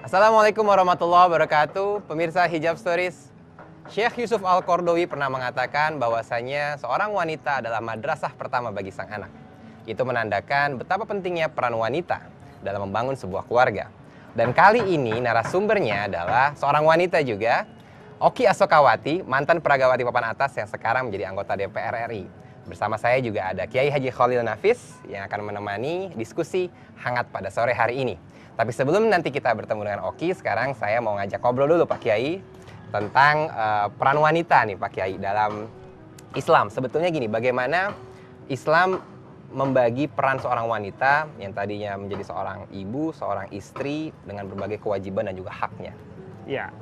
Assalamualaikum warahmatullahi wabarakatuh. Pemirsa Hijab Stories, Syekh Yusuf Al-Qaradawi pernah mengatakan bahwasanya seorang wanita adalah madrasah pertama bagi sang anak. Itu menandakan betapa pentingnya peran wanita dalam membangun sebuah keluarga. Dan kali ini narasumbernya adalah seorang wanita juga, Oki Asokawati, mantan peragawati papan atas yang sekarang menjadi anggota DPR RI. Bersama saya juga ada Kiai Haji Khalil Nafis yang akan menemani diskusi hangat pada sore hari ini. Tapi sebelum nanti kita bertemu dengan Oki, sekarang saya mau ngajak ngobrol dulu Pak Kiai tentang peran wanita nih Pak Kiai dalam Islam. Sebetulnya gini, bagaimana Islam membagi peran seorang wanita yang tadinya menjadi seorang ibu, seorang istri dengan berbagai kewajiban dan juga haknya. Ya,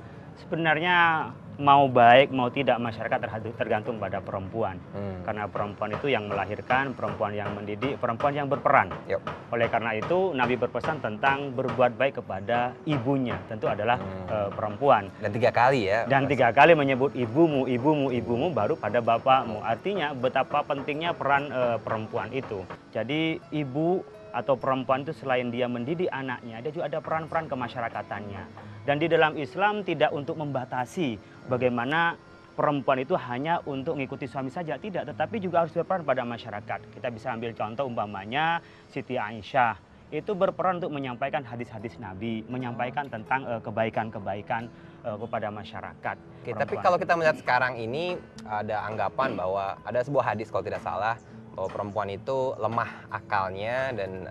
sebenarnya mau baik mau tidak masyarakat tergantung pada perempuan. Karena perempuan itu yang melahirkan, perempuan yang mendidik, perempuan yang berperan. Yuk. Oleh karena itu Nabi berpesan tentang berbuat baik kepada ibunya, tentu adalah perempuan. Dan 3 kali ya. Dan 3 kali menyebut ibumu, ibumu, ibumu, baru pada bapakmu. Artinya betapa pentingnya peran perempuan itu. Jadi ibu atau perempuan itu selain dia mendidik anaknya, dia juga ada peran-peran kemasyarakatannya. Dan di dalam Islam tidak untuk membatasi bagaimana perempuan itu hanya untuk mengikuti suami saja, tidak. Tetapi juga harus berperan pada masyarakat. Kita bisa ambil contoh umpamanya Siti Aisyah. Itu berperan untuk menyampaikan hadis-hadis Nabi, menyampaikan tentang kebaikan-kebaikan kepada masyarakat. Oke, tapi kalau kita melihat sekarang ini ada anggapan bahwa ada sebuah hadis kalau tidak salah, bahwa perempuan itu lemah akalnya dan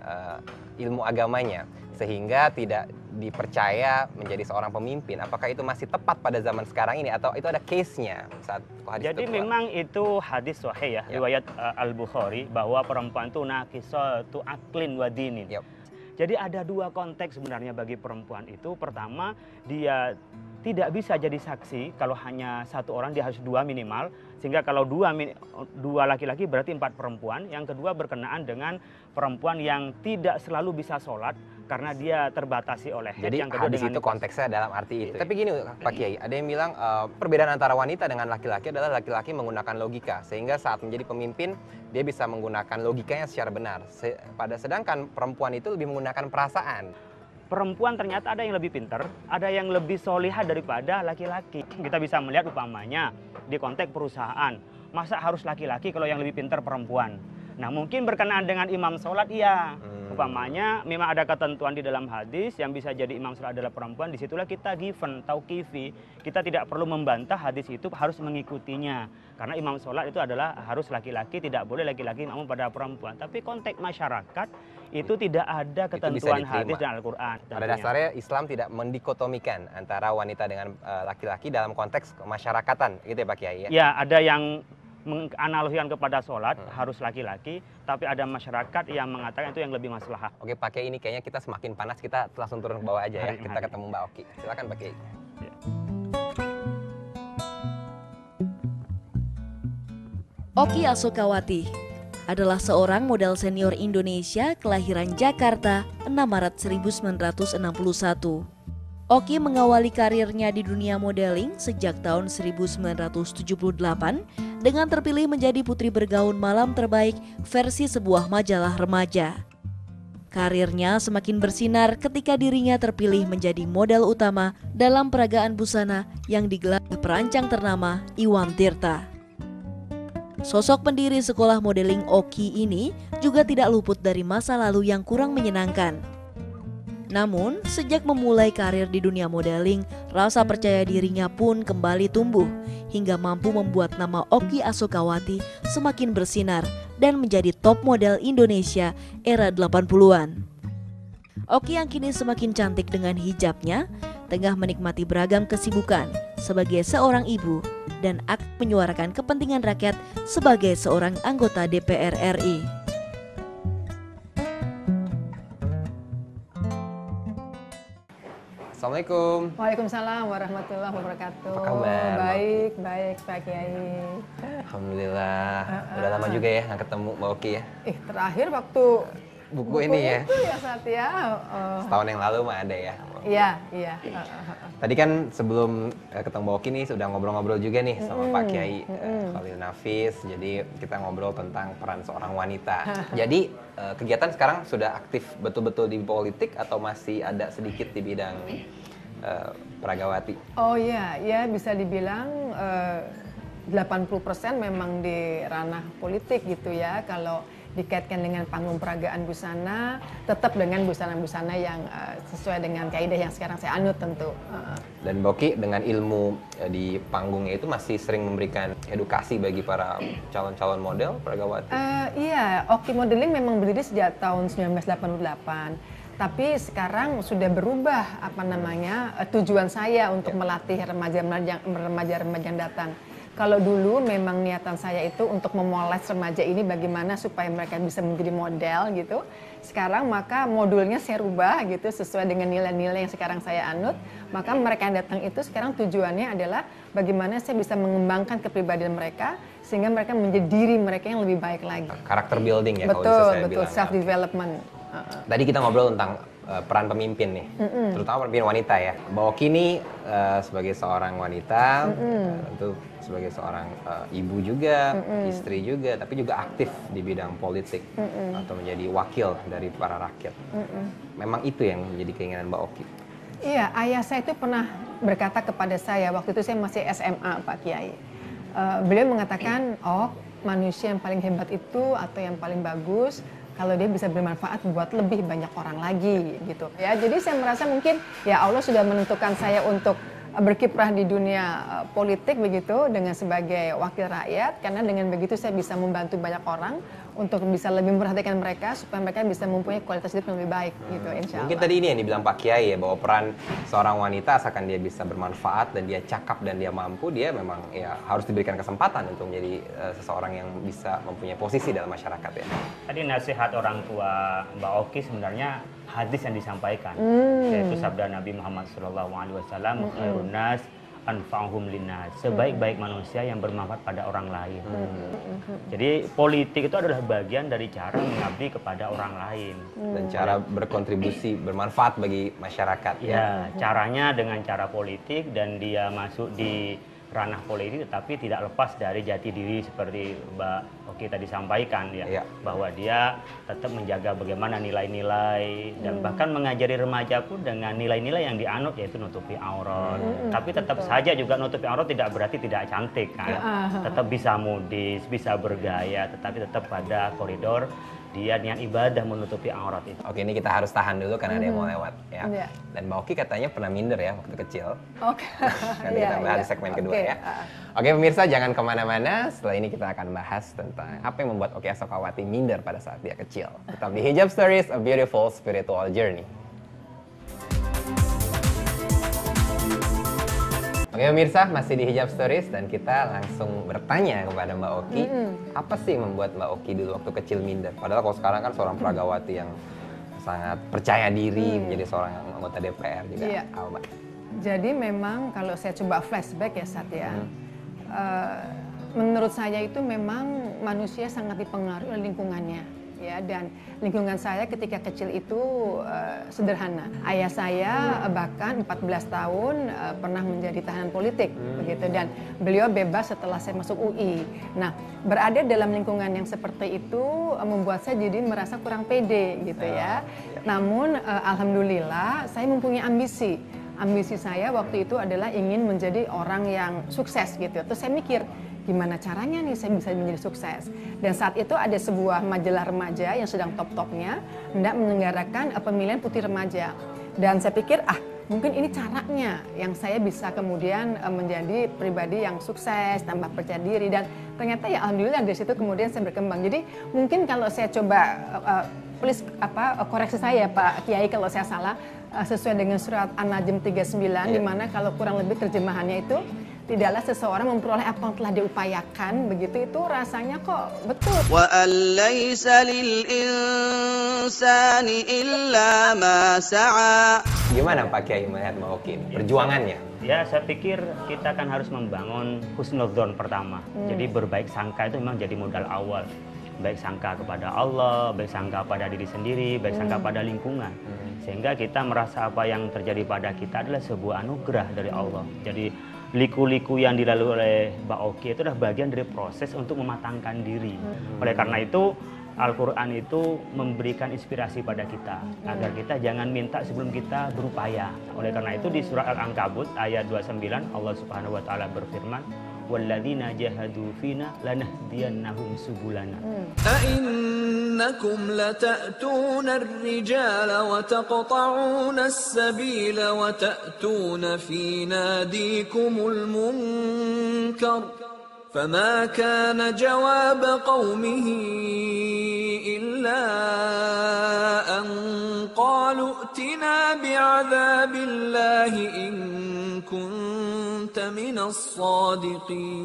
ilmu agamanya sehingga tidak dipercaya menjadi seorang pemimpin. Apakah itu masih tepat pada zaman sekarang ini atau itu ada case-nya saat hadis Jadi itu keluar? memang itu hadis sahih ya, riwayat Al-Bukhari bahwa perempuan itu naqisatu aklin wa dinin. Jadi ada 2 konteks sebenarnya bagi perempuan itu. Pertama, dia tidak bisa jadi saksi kalau hanya 1 orang, dia harus 2 minimal. Sehingga kalau 2 laki-laki berarti 4 perempuan. Yang kedua berkenaan dengan perempuan yang tidak selalu bisa sholat karena dia terbatasi oleh haid. Jadi yang kedua hadis dengan itu konteksnya dalam arti itu. Tapi gini Pak Kiai, ada yang bilang perbedaan antara wanita dengan laki-laki adalah laki-laki menggunakan logika. Sehingga saat menjadi pemimpin, dia bisa menggunakan logikanya secara benar. Sedangkan perempuan itu lebih menggunakan perasaan. Perempuan ternyata ada yang lebih pintar, ada yang lebih solihah daripada laki-laki. Kita bisa melihat umpamanya di konteks perusahaan. Masa harus laki-laki kalau yang lebih pintar perempuan? Nah mungkin berkenaan dengan imam sholat iya. Umpamanya memang ada ketentuan di dalam hadis yang bisa jadi imam sholat adalah perempuan. Disitulah kita given, tauqifi. Kita tidak perlu membantah hadis itu, harus mengikutinya. Karena imam sholat itu adalah harus laki-laki, tidak boleh laki-laki imam pada perempuan. Tapi konteks masyarakat itu tidak ada ketentuan hadis dan Al-Quran. Pada dasarnya Islam tidak mendikotomikan antara wanita dengan laki-laki dalam konteks kemasyarakatan, gitu ya Pak Kiai ya? Ya, ada yang menganalogikan kepada sholat harus laki-laki, tapi ada masyarakat yang mengatakan itu yang lebih maslahah. Oke Pak Kiai, ini kayaknya kita semakin panas, kita langsung turun ke bawah aja ya. Kita ketemu Mbak Oki. Silakan Pak Kiai. Ya. Oki Asokawati adalah seorang model senior Indonesia kelahiran Jakarta 6 Maret 1961. Oki mengawali karirnya di dunia modeling sejak tahun 1978 dengan terpilih menjadi putri bergaun malam terbaik versi sebuah majalah remaja. Karirnya semakin bersinar ketika dirinya terpilih menjadi model utama dalam peragaan busana yang digelar perancang ternama Iwan Tirta. Sosok pendiri sekolah modeling Oki ini juga tidak luput dari masa lalu yang kurang menyenangkan. Namun, sejak memulai karir di dunia modeling, rasa percaya dirinya pun kembali tumbuh hingga mampu membuat nama Oki Asokawati semakin bersinar dan menjadi top model Indonesia era 80-an. Oki yang kini semakin cantik dengan hijabnya, tengah menikmati beragam kesibukan sebagai seorang ibu dan aktif menyuarakan kepentingan rakyat sebagai seorang anggota DPR RI. Assalamualaikum. Waalaikumsalam warahmatullahi wabarakatuh. Apa kabar? Baik, baik Pak Kiai. Alhamdulillah. Udah lama juga ya nggak ketemu Mbak Oki ya? Terakhir waktu buku ini ya. Itu ya Satya. Setahun yang lalu mah ada ya. Iya, iya. Tadi kan sebelum ketemu Mbak Oki nih sudah ngobrol-ngobrol juga nih sama Pak Kiai Khalil Nafis. Jadi kita ngobrol tentang peran seorang wanita. Jadi kegiatan sekarang sudah aktif betul-betul di politik atau masih ada sedikit di bidang Peragawati? Oh iya, ya bisa dibilang 80% memang di ranah politik gitu ya. Kalau dikaitkan dengan panggung peragaan busana, tetap dengan busana-busana yang sesuai dengan kaidah yang sekarang saya anut tentu. Dan Boki dengan ilmu di panggungnya itu masih sering memberikan edukasi bagi para calon-calon model Peragawati? Iya, Oki Modeling memang berdiri sejak tahun 1988. Tapi sekarang sudah berubah tujuan saya untuk melatih remaja-remaja yang datang. Kalau dulu memang niatan saya itu untuk memoles remaja ini bagaimana supaya mereka bisa menjadi model gitu. Sekarang maka modulnya saya rubah gitu sesuai dengan nilai-nilai yang sekarang saya anut. Maka mereka yang datang itu sekarang tujuannya adalah bagaimana saya bisa mengembangkan kepribadian mereka sehingga mereka menjadi diri mereka yang lebih baik lagi. Karakter building ya betul, kalau bisa saya betul, bilang. self development. Tadi kita ngobrol tentang peran pemimpin nih, terutama pemimpin wanita ya. Mbak Oki ini sebagai seorang wanita, tentu sebagai seorang ibu juga, istri juga, tapi juga aktif di bidang politik atau menjadi wakil dari para rakyat. Memang itu yang menjadi keinginan Mbak Oki. Iya, ayah saya itu pernah berkata kepada saya, waktu itu saya masih SMA Pak Kiai. Beliau mengatakan, manusia yang paling hebat itu atau yang paling bagus kalau dia bisa bermanfaat buat lebih banyak orang lagi gitu ya. Jadi saya merasa mungkin ya Allah sudah menentukan saya untuk berkiprah di dunia politik begitu dengan sebagai wakil rakyat, karena dengan begitu saya bisa membantu banyak orang untuk bisa lebih memperhatikan mereka supaya mereka bisa mempunyai kualitas hidup yang lebih baik gitu, insya Allah. Mungkin tadi ini yang dibilang Pak Kiai ya, bahwa peran seorang wanita asalkan dia bisa bermanfaat dan dia cakap dan dia mampu, dia memang ya harus diberikan kesempatan untuk menjadi seseorang yang bisa mempunyai posisi dalam masyarakat ya. Tadi nasihat orang tua Mbak Oki sebenarnya hadis yang disampaikan, yaitu sabda Nabi Muhammad SAW, khairun nas anfa'uhum linnas, sebaik-baik manusia yang bermanfaat pada orang lain. Jadi politik itu adalah bagian dari cara mengabdi kepada orang lain dan cara berkontribusi bermanfaat bagi masyarakat ya. Caranya dengan cara politik, dan dia masuk di ranah politik tetapi tidak lepas dari jati diri seperti Mbak Oki tadi sampaikan ya, bahwa dia tetap menjaga bagaimana nilai-nilai dan bahkan mengajari remaja pun dengan nilai-nilai yang dianut, yaitu nutupi aurat. Tapi tetap saja juga nutupi aurat tidak berarti tidak cantik kan. Tetap bisa modis, bisa bergaya, tetapi tetap pada koridor dia niat ibadah menutupi aurat itu. Oke, ini kita harus tahan dulu karena ada yang mau lewat ya. Dan Mbak Oki katanya pernah minder ya waktu kecil. Oke. Nanti kita bahas di segmen kedua ya. Oke pemirsa, jangan kemana-mana. Setelah ini kita akan bahas tentang apa yang membuat Oki Asokawati minder pada saat dia kecil. Tetap di Hijab Stories, A Beautiful Spiritual Journey. Oke pemirsa, masih di Hijab Stories dan kita langsung bertanya kepada Mbak Oki, apa sih yang membuat Mbak Oki dulu waktu kecil minder? Padahal kalau sekarang kan seorang peragawati yang sangat percaya diri, menjadi seorang anggota DPR juga. Iya. Mbak? Jadi memang kalau saya coba flashback ya Satya, menurut saya itu memang manusia sangat dipengaruhi oleh lingkungannya. Ya, dan lingkungan saya ketika kecil itu sederhana. Ayah saya bahkan 14 tahun pernah menjadi tahanan politik begitu, dan beliau bebas setelah saya masuk UI. Nah, berada dalam lingkungan yang seperti itu membuat saya jadi merasa kurang pede gitu ya. Namun alhamdulillah saya mempunyai ambisi. Ambisi saya waktu itu adalah ingin menjadi orang yang sukses gitu. Terus saya mikir, gimana caranya nih saya bisa menjadi sukses. Dan saat itu ada sebuah majalah remaja yang sedang top-topnya hendak menyelenggarakan pemilihan putri remaja. Dan saya pikir, mungkin ini caranya yang saya bisa kemudian menjadi pribadi yang sukses, tambah percaya diri. Dan ternyata ya alhamdulillah dari situ kemudian saya berkembang. Jadi mungkin kalau saya coba, please koreksi saya Pak Kiai kalau saya salah, sesuai dengan surat An-Najm 39, di mana kalau kurang lebih terjemahannya itu, tidaklah seseorang memperoleh apa yang telah diupayakan, begitu itu rasanya kok betul. Wa alaysa lil insani illa ma sa'a. Gimana Pak Kiai melihat Mbak Oki perjuangannya? Ya, saya pikir kita kan harus membangun husnudzon pertama. Jadi berbaik sangka itu memang jadi modal awal. baik sangka kepada Allah, baik sangka pada diri sendiri, baik sangka pada lingkungan. Sehingga kita merasa apa yang terjadi pada kita adalah sebuah anugerah dari Allah. Jadi liku-liku yang dilalui oleh Mbak Oki itu adalah bagian dari proses untuk mematangkan diri. Oleh karena itu Al-Quran itu memberikan inspirasi pada kita agar kita jangan minta sebelum kita berupaya. Oleh karena itu di surah Al-Ankabut ayat 29 Allah Subhanahu wa taala berfirman, "Walladzina jahadu fina lanahdiyannahum subulana." أئنكم لتأتون الرجال وتقطعون السبيل وتأتون في ناديكم المنكر فما كان جواب قومه إلا أن قالوا ائتنا بعذاب الله إن كنت من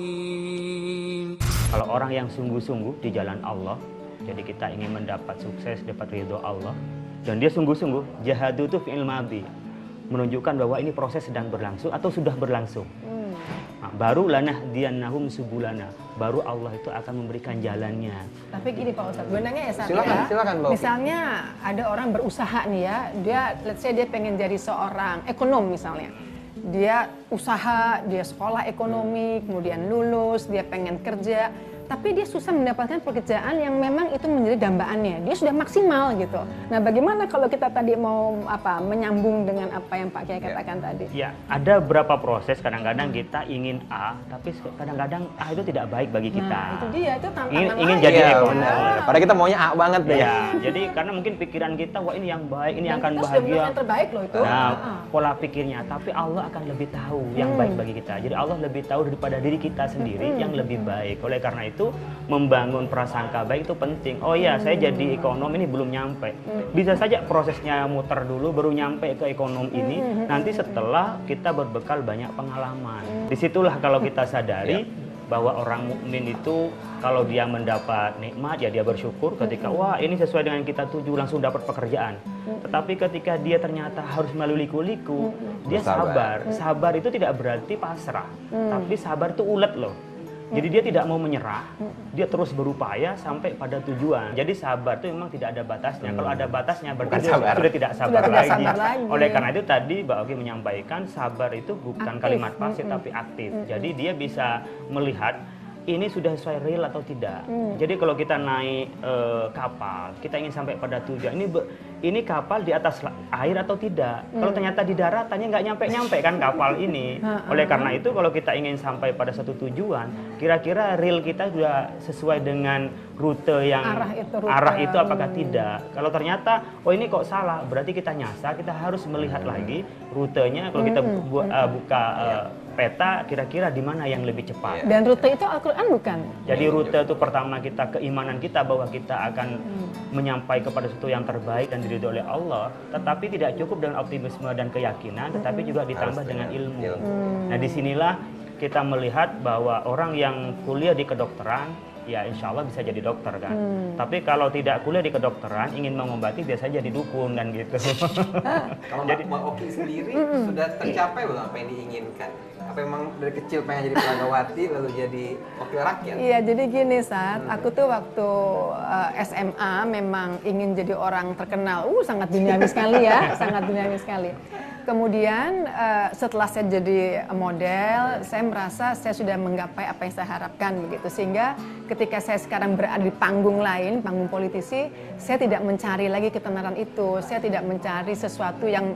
الصادقين. Kalau orang yang sungguh-sungguh di jalan Allah, jadi kita ingin mendapat sukses, dapat ridho Allah, dan dia sungguh-sungguh, jahadu itu fi'il madhi, menunjukkan bahwa ini proses sedang berlangsung atau sudah berlangsung. Nah, baru lanahdiyannahum subulana, baru Allah itu akan memberikan jalannya. Tapi gini Pak Ustadz, benarnya ya Sat, Silakan, Mbak Oki. Misalnya ada orang berusaha nih ya, dia let's say dia pengen jadi seorang ekonom misalnya. Dia usaha, dia sekolah ekonomi, kemudian lulus, dia pengen kerja, tapi dia susah mendapatkan pekerjaan yang memang itu menjadi dambaannya. Dia sudah maksimal gitu. Nah, bagaimana kalau kita tadi mau menyambung dengan apa yang Pak Kiai katakan tadi? Ya, ada beberapa proses. Kadang-kadang kita ingin A, tapi kadang-kadang A itu tidak baik bagi kita. Nah, itu dia, itu tantangan ingin lain. jadi Iya, ekonom. benar. Padahal kita maunya A banget deh. Ya, jadi karena mungkin pikiran kita, wah ini yang baik, ini Dan akan kita sudah bahagia. melakukan yang terbaik loh itu. Nah, pola pikirnya, tapi Allah akan lebih tahu yang baik bagi kita. Jadi Allah lebih tahu daripada diri kita sendiri yang lebih baik. Oleh karena itu, membangun prasangka baik itu penting. Oh iya, saya jadi ekonom ini belum nyampe. Bisa saja prosesnya muter dulu baru nyampe ke ekonom ini. Nanti setelah kita berbekal banyak pengalaman. Disitulah kalau kita sadari bahwa orang mukmin itu kalau dia mendapat nikmat ya dia bersyukur ketika wah ini sesuai dengan kita tuju langsung dapat pekerjaan. Tetapi ketika dia ternyata harus melalui liku-liku, dia sabar. Sabar itu tidak berarti pasrah, tapi sabar itu ulet loh. Jadi dia tidak mau menyerah, dia terus berupaya sampai pada tujuan. Jadi sabar itu memang tidak ada batasnya. Kalau ada batasnya berarti dia sudah tidak sabar lagi. Oleh karena itu tadi Mbak Oki menyampaikan sabar itu bukan aktif. kalimat pasif tapi aktif. Jadi dia bisa melihat ini sudah sesuai real atau tidak. Jadi kalau kita naik kapal, kita ingin sampai pada tujuan. Ini kapal di atas air atau tidak? Kalau ternyata di daratannya nggak nyampe kan kapal ini. Oleh karena itu kalau kita ingin sampai pada satu tujuan, kira-kira real kita sudah sesuai dengan rute yang arah itu apakah tidak? Kalau ternyata oh ini kok salah, berarti kita nyasar. Kita harus melihat lagi rutenya. Kalau kita buka peta, kira-kira di mana yang lebih cepat. Dan rute itu Al-Quran bukan? Jadi rute itu pertama kita keimanan kita bahwa kita akan menyampaikan kepada sesuatu yang terbaik dan diridhoi oleh Allah. Tetapi tidak cukup dengan optimisme dan keyakinan, tetapi juga ditambah dengan ilmu. Nah disinilah kita melihat bahwa orang yang kuliah di kedokteran, ya insya Allah bisa jadi dokter kan. Tapi kalau tidak kuliah di kedokteran, ingin mengobati biasanya jadi dukun kan gitu. Kalau Mbak Oki sendiri sudah tercapai belum apa yang diinginkan? Apa emang dari kecil pengen jadi peragawati lalu jadi wakil rakyat? Iya, jadi gini Sat, aku tuh waktu SMA memang ingin jadi orang terkenal. Sangat dinamis sekali ya, sangat dinamis sekali. Kemudian setelah saya jadi model, saya merasa saya sudah menggapai apa yang saya harapkan begitu. Sehingga ketika saya sekarang berada di panggung lain, panggung politisi, saya tidak mencari lagi ketenaran itu. Saya tidak mencari sesuatu yang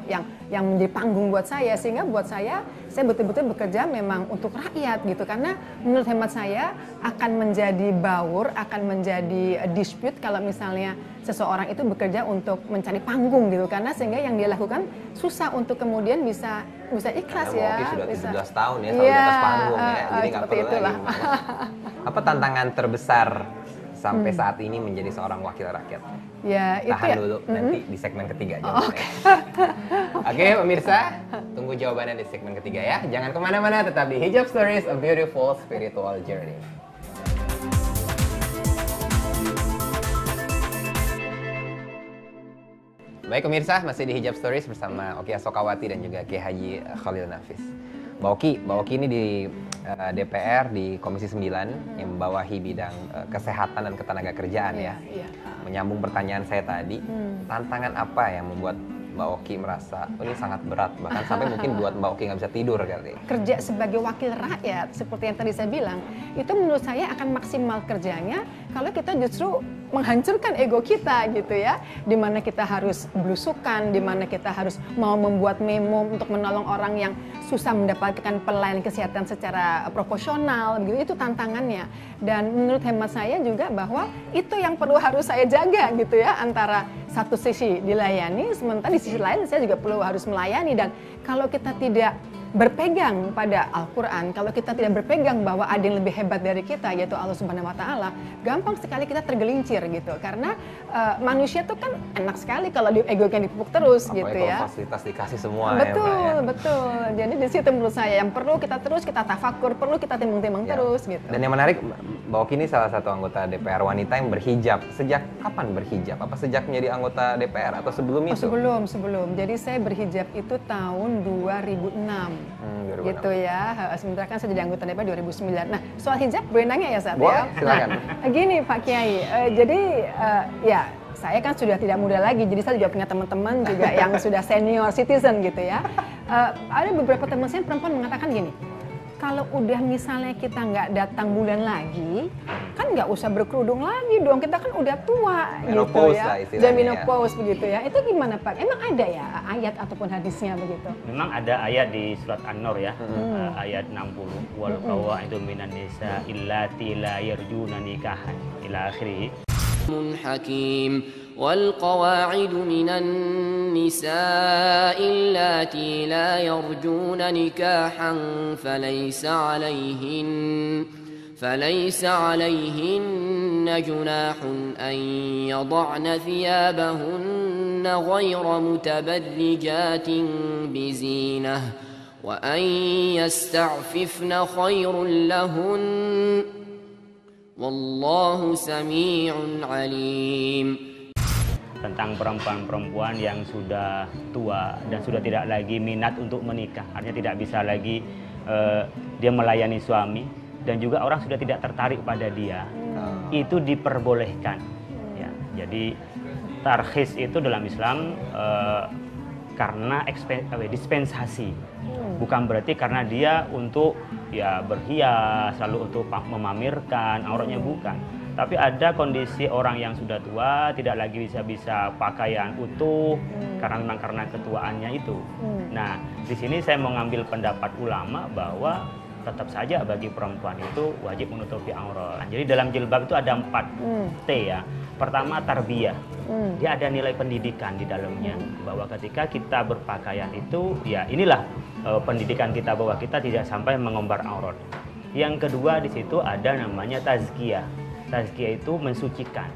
menjadi panggung buat saya. Sehingga buat saya betul-betul bekerja memang untuk rakyat gitu. Karena menurut hemat saya akan menjadi baur, akan menjadi dispute kalau misalnya seseorang itu bekerja untuk mencari panggung gitu. Karena sehingga yang dia lakukan susah untuk kemudian bisa ikhlas. Karena ya. Karena sudah 17 tahun ya selalu di atas panggung ya. Jadi nggak perlu itulah. lagi. Apa tantangan terbesar sampai saat ini menjadi seorang wakil rakyat? Ya, Tahan dulu nanti di segmen ketiga jawabannya. Oke pemirsa, tunggu jawabannya di segmen ketiga ya. Jangan kemana-mana, tetap di Hijab Stories, a beautiful spiritual journey. Baik pemirsa, masih di Hijab Stories bersama Oki Asokawati dan juga Kiai Haji Khalil Nafis. Mbak Oki ini di DPR di Komisi 9 yang membawahi bidang kesehatan dan ketenagakerjaan ya. Iya. Menyambung pertanyaan saya tadi, tantangan apa yang membuat Mbak Oki merasa ini sangat berat, bahkan sampai mungkin buat Mbak Oki nggak bisa tidur kali? Kerja sebagai wakil rakyat, seperti yang tadi saya bilang, itu menurut saya akan maksimal kerjanya kalau kita justru menghancurkan ego kita gitu ya, dimana kita harus belusukan, dimana kita harus mau membuat memo untuk menolong orang yang susah mendapatkan pelayanan kesehatan secara proporsional, gitu. Itu tantangannya. Dan menurut hemat saya juga bahwa itu yang perlu harus saya jaga gitu ya, antara satu sisi dilayani, sementara di sisi lain saya juga perlu harus melayani. Dan kalau kita tidak berpegang pada Al-Quran, kalau kita tidak berpegang bahwa ada yang lebih hebat dari kita, yaitu Allah Subhanahu Wa Taala, gampang sekali kita tergelincir gitu. Karena manusia tuh kan enak sekali kalau egonya dipupuk terus. Apalagi gitu kalau ya. fasilitas dikasih semua Betul, ya Mbak ya. betul. Jadi di situ menurut saya yang perlu kita tafakur, perlu kita timbang-timbang Ya. terus gitu. Dan yang menarik, Mbak Oki ini salah satu anggota DPR wanita yang berhijab. Sejak kapan berhijab? Apa sejak menjadi anggota DPR atau sebelum itu? Sebelum. Jadi saya berhijab itu tahun 2006. 2006. Gitu ya. Sementara kan saya jadi anggota DPR 2009. Nah, soal hijab boleh nanya ya Sat? Boleh, Ya? silakan. Nah, gini Pak Kiai, jadi ya saya kan sudah tidak muda lagi, jadi saya juga punya teman-teman juga yang sudah senior citizen gitu ya. Ada beberapa teman saya perempuan mengatakan gini, kalau udah misalnya kita nggak datang bulan lagi, kan nggak usah berkerudung lagi dong, kita kan udah tua Menopause gitu ya. lah istilahnya Dan ya. menopause begitu ya. Itu gimana Pak? Emang ada ya ayat ataupun hadisnya begitu? Memang ada ayat di surat An-Nur ya, ayat 60, wal qawaidu minan nisa illati la yarjuna nikahan ila akhirih. حكيم والقواعد من النساء اللاتي لا يرجون نكاحا فليس عليهن جناح أن يضعن ثيابهن غير متبرجات بزينة وأن يستعففن خير لهن Wallahu sami'un alim. Tentang perempuan-perempuan yang sudah tua dan sudah tidak lagi minat untuk menikah, artinya tidak bisa lagi dia melayani suami, dan juga orang sudah tidak tertarik pada dia, itu diperbolehkan ya. Jadi tarkhis itu dalam Islam karena dispensasi, bukan berarti karena dia untuk ya berhias, lalu untuk memamerkan auratnya, bukan. Tapi ada kondisi orang yang sudah tua tidak lagi bisa pakaian utuh karena ketuaannya itu. Nah, di sini saya mau ngambil pendapat ulama bahwa tetap saja bagi perempuan itu wajib menutupi aurat. Jadi dalam jilbab itu ada 4 T ya. Pertama, tarbiyah. Dia ada nilai pendidikan di dalamnya, bahwa ketika kita berpakaian itu ya inilah pendidikan kita, bahwa kita tidak sampai mengumbar aurat. Yang kedua, di situ ada namanya tazkiyah. Tazkiyah itu mensucikan.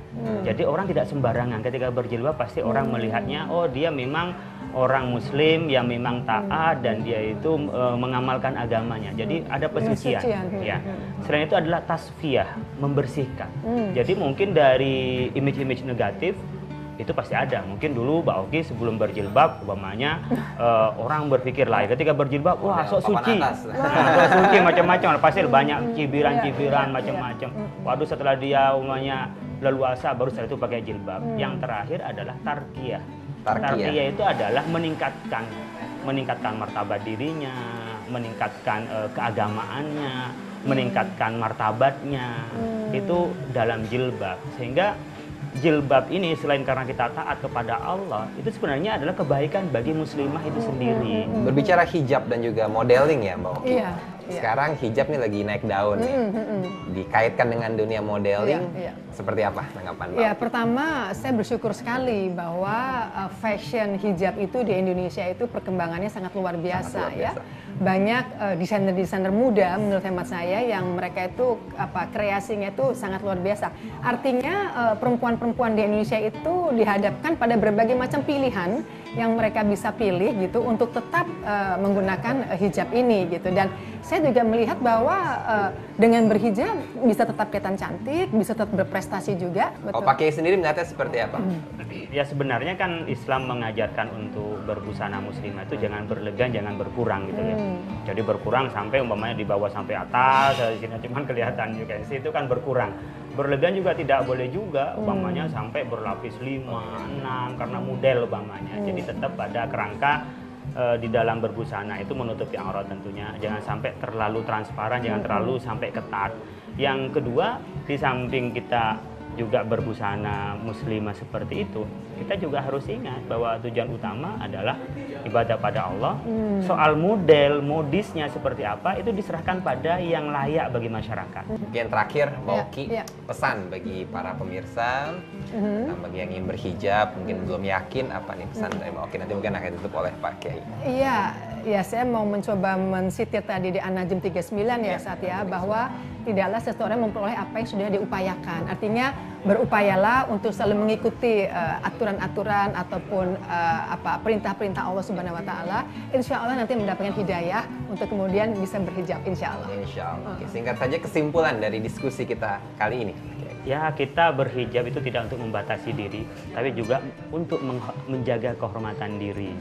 Jadi orang tidak sembarangan ketika berjilbab, pasti orang melihatnya, oh dia memang orang muslim yang memang taat dan dia itu mengamalkan agamanya. Jadi ada pesucian. Ya. Selain itu adalah tasfiyah, membersihkan. Jadi mungkin dari image-image negatif itu pasti ada. Mungkin dulu Mbak Oki sebelum berjilbab, umpamanya orang berpikir lah, ketika berjilbab, wah sok suci, sok suci macam-macam. Pasti banyak cibiran-cibiran macam-macam. Waduh, setelah dia umpamanya leluasa, baru setelah itu pakai jilbab. Yang terakhir adalah tarkiyah. Tarkiyah itu adalah meningkatkan martabat dirinya, meningkatkan keagamaannya, meningkatkan martabatnya. Itu dalam jilbab. Sehingga jilbab ini selain karena kita taat kepada Allah, itu sebenarnya adalah kebaikan bagi muslimah itu sendiri. Berbicara hijab dan juga modeling ya Mbak Oki. Iya. Sekarang hijab nih lagi naik daun nih. Dikaitkan dengan dunia modeling, seperti apa tanggapan Mbak? Ya, pertama saya bersyukur sekali bahwa fashion hijab itu di Indonesia itu perkembangannya sangat luar biasa, ya. Banyak desainer-desainer muda menurut hemat saya yang mereka itu kreasinya itu sangat luar biasa. Artinya perempuan-perempuan di Indonesia itu dihadapkan pada berbagai macam pilihan yang mereka bisa pilih gitu untuk tetap menggunakan hijab ini gitu. Dan saya juga melihat bahwa dengan berhijab bisa tetap kelihatan cantik, bisa tetap berprestasi juga. Oh, Pak Kiai sendiri melihatnya seperti apa? Ya sebenarnya kan Islam mengajarkan untuk berbusana muslimah itu jangan berlebihan, jangan berkurang gitu ya. Jadi berkurang sampai umpamanya dibawa sampai atas, di sini cuman kelihatan juga itu kan berkurang. Berlebihan juga tidak boleh juga, umpamanya sampai berlapis 5, 6 karena model umpamanya. Jadi tetap ada kerangka di dalam berbusana itu menutupi aurat tentunya. Jangan sampai terlalu transparan, jangan terlalu sampai ketat. Yang kedua, di samping kita juga berbusana muslimah seperti itu, kita juga harus ingat bahwa tujuan utama adalah ibadah pada Allah. Soal model, modisnya seperti apa, itu diserahkan pada yang layak bagi masyarakat. Mungkin terakhir, Mbak Ya, Oki, ya. pesan bagi para pemirsa, bagi yang ingin berhijab, mungkin belum yakin, apa nih pesan dari Mbak Oki? Nanti mungkin akan ditutup oleh Pak Kiai. Iya, ya saya mau mencoba mensitir tadi di An-Najm 39 ya saat ya, bahwa tidaklah seseorang memperoleh apa yang sudah diupayakan. Artinya berupayalah untuk selalu mengikuti aturan-aturan ataupun perintah-perintah Allah Subhanahu wa taala. Insya Allah nanti mendapatkan hidayah untuk kemudian bisa berhijab, insya Allah. Insya Allah. Oke, singkat saja kesimpulan dari diskusi kita kali ini. Ya, kita berhijab itu tidak untuk membatasi diri, tapi juga untuk menjaga kehormatan diri.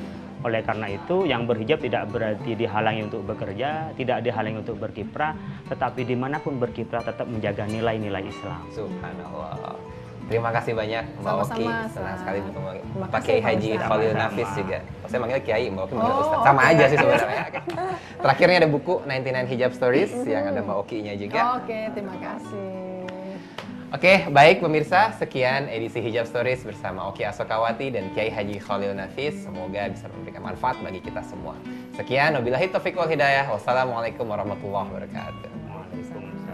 Oleh karena itu, yang berhijab tidak berarti dihalangi untuk bekerja, tidak dihalangi untuk berkiprah, tetapi dimanapun berkiprah tetap menjaga nilai-nilai Islam. Subhanallah. Terima kasih banyak Mbak Oki. Sama-sama, Senang sekali bertemu Terima Pak kasih, Kiai Pak Haji Ustaz. Khalil Sama-sama. Nafis juga. Saya manggil Kiai, Mbak Oki manggil Oh, Ustaz. Sama oke. aja sih sebenarnya. Oke. Terakhirnya ada buku 99 Hijab Stories yang ada Mbak Oki-nya juga. Oke, terima kasih. Oke, baik pemirsa, sekian edisi Hijab Stories bersama Oki Asokawati dan Kiai Haji Khalil Nafis. Semoga bisa memberikan manfaat bagi kita semua. Sekian, wabillahi taufiq wal hidayah. Wassalamualaikum warahmatullahi wabarakatuh. Waalaikumsalam.